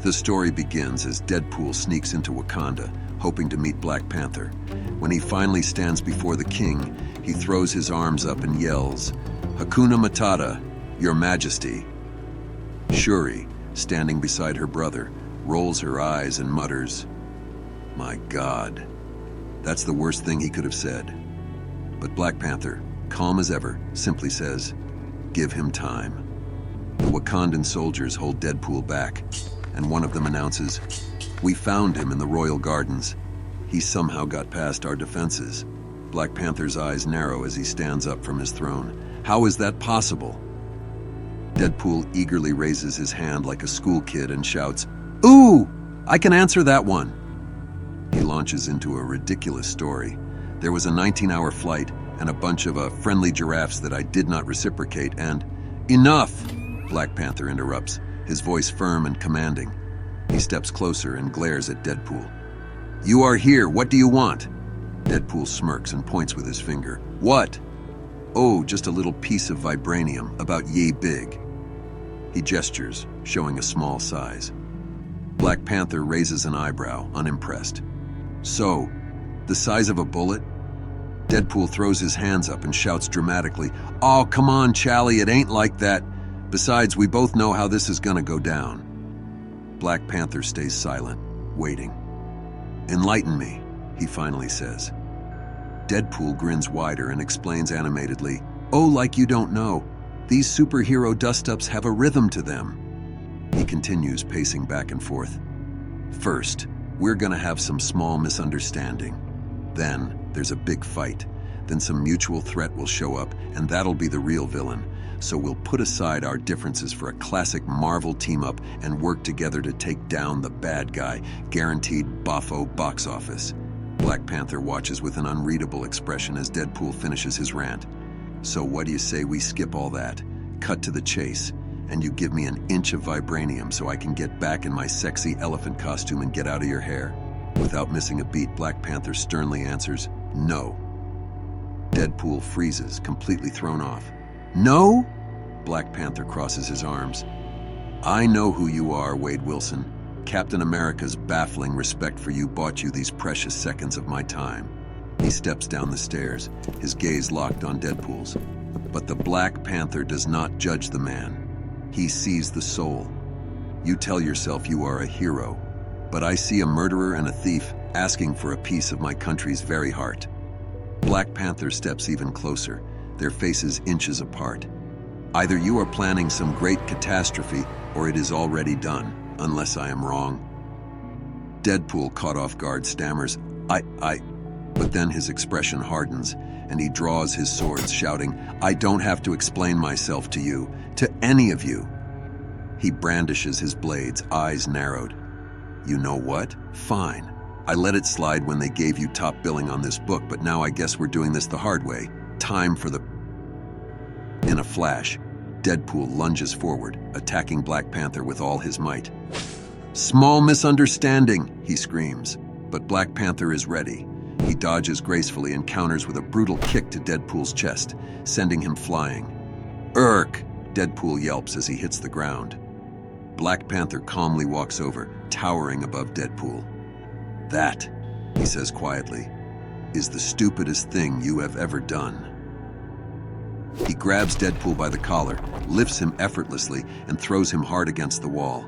The story begins as Deadpool sneaks into Wakanda, hoping to meet Black Panther. When he finally stands before the king, he throws his arms up and yells, "Hakuna Matata, Your Majesty." Shuri, standing beside her brother, rolls her eyes and mutters, "My God." That's the worst thing he could have said. But Black Panther, calm as ever, simply says, "Give him time." The Wakandan soldiers hold Deadpool back, and one of them announces, "We found him in the royal gardens. He somehow got past our defenses." Black Panther's eyes narrow as he stands up from his throne. How is that possible? Deadpool eagerly raises his hand like a school kid and shouts, "Ooh, I can answer that one." He launches into a ridiculous story. There was a 19-hour flight and a bunch of friendly giraffes that I did not reciprocate, and "Enough!" Black Panther interrupts, his voice firm and commanding. He steps closer and glares at Deadpool. "You are here, what do you want?" Deadpool smirks and points with his finger. "What?" "Oh, just a little piece of vibranium, about yay big." He gestures, showing a small size. Black Panther raises an eyebrow, unimpressed. "So, the size of a bullet?" Deadpool throws his hands up and shouts dramatically, "Oh, come on, Chally, it ain't like that. Besides, we both know how this is gonna go down." Black Panther stays silent, waiting. "Enlighten me," he finally says. Deadpool grins wider and explains animatedly, "Oh, like you don't know. These superhero dust-ups have a rhythm to them." He continues, pacing back and forth. "First, we're gonna have some small misunderstanding. Then, there's a big fight. Then some mutual threat will show up, and that'll be the real villain. So we'll put aside our differences for a classic Marvel team-up and work together to take down the bad guy, guaranteed boffo box office." Black Panther watches with an unreadable expression as Deadpool finishes his rant. "So what do you say we skip all that, cut to the chase, and you give me an inch of vibranium so I can get back in my sexy elephant costume and get out of your hair?" Without missing a beat, Black Panther sternly answers, "No." Deadpool freezes, completely thrown off. "No?" Black Panther crosses his arms. "I know who you are, Wade Wilson. Captain America's baffling respect for you bought you these precious seconds of my time." He steps down the stairs, his gaze locked on Deadpool's. But the Black Panther does not judge the man. He sees the soul. "You tell yourself you are a hero, but I see a murderer and a thief asking for a piece of my country's very heart." Black Panther steps even closer, their faces inches apart. "Either you are planning some great catastrophe, or it is already done, unless I am wrong." Deadpool, caught off guard, stammers, I. But then his expression hardens, and he draws his swords, shouting, "I don't have to explain myself to you, to any of you." He brandishes his blades, eyes narrowed. "You know what? Fine. I let it slide when they gave you top billing on this book, but now I guess we're doing this the hard way. Time for the..." In a flash, Deadpool lunges forward, attacking Black Panther with all his might. "Small misunderstanding," he screams, but Black Panther is ready. He dodges gracefully and counters with a brutal kick to Deadpool's chest, sending him flying. "Urk!" Deadpool yelps as he hits the ground. Black Panther calmly walks over, towering above Deadpool. "That," he says quietly, "is the stupidest thing you have ever done." He grabs Deadpool by the collar, lifts him effortlessly, and throws him hard against the wall.